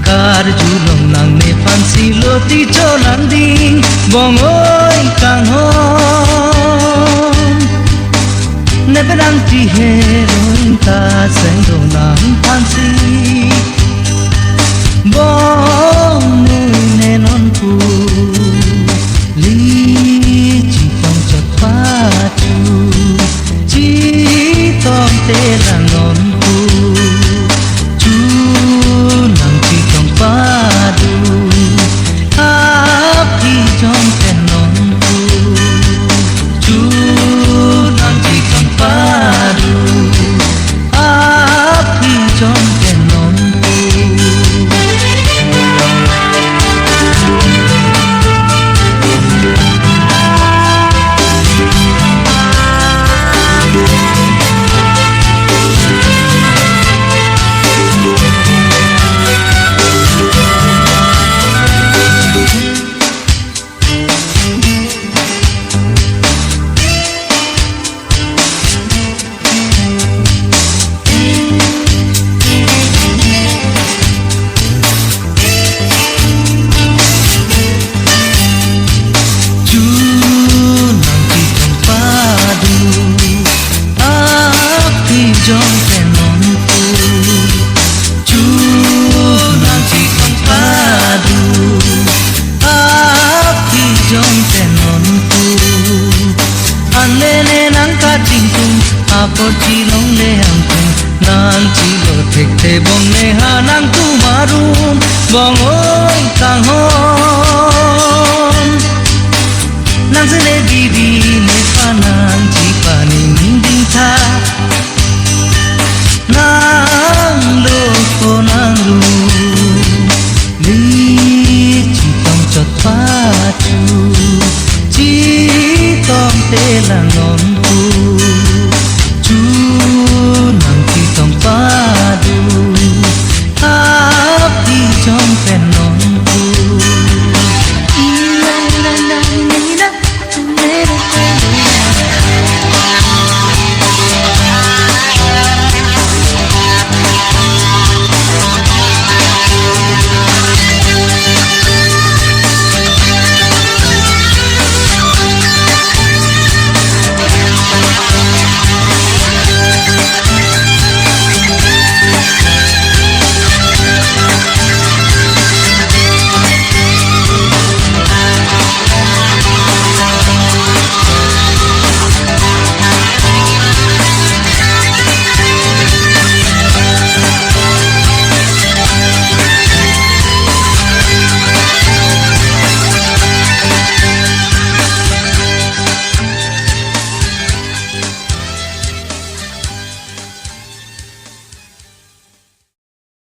Kar julong nang ne fancy loti cholang ding bongoy kang hon ne bedang ti heron ta sendo nang fancy bong mui ne non pu li chi tong chat pa chu chi tong te lang non pu padu api jom tenon pu chu nang chi kang padu api jom tenon pu Apo chilong le angkung nan chilo thek te bong ne hanang tu marum bong oi kang ho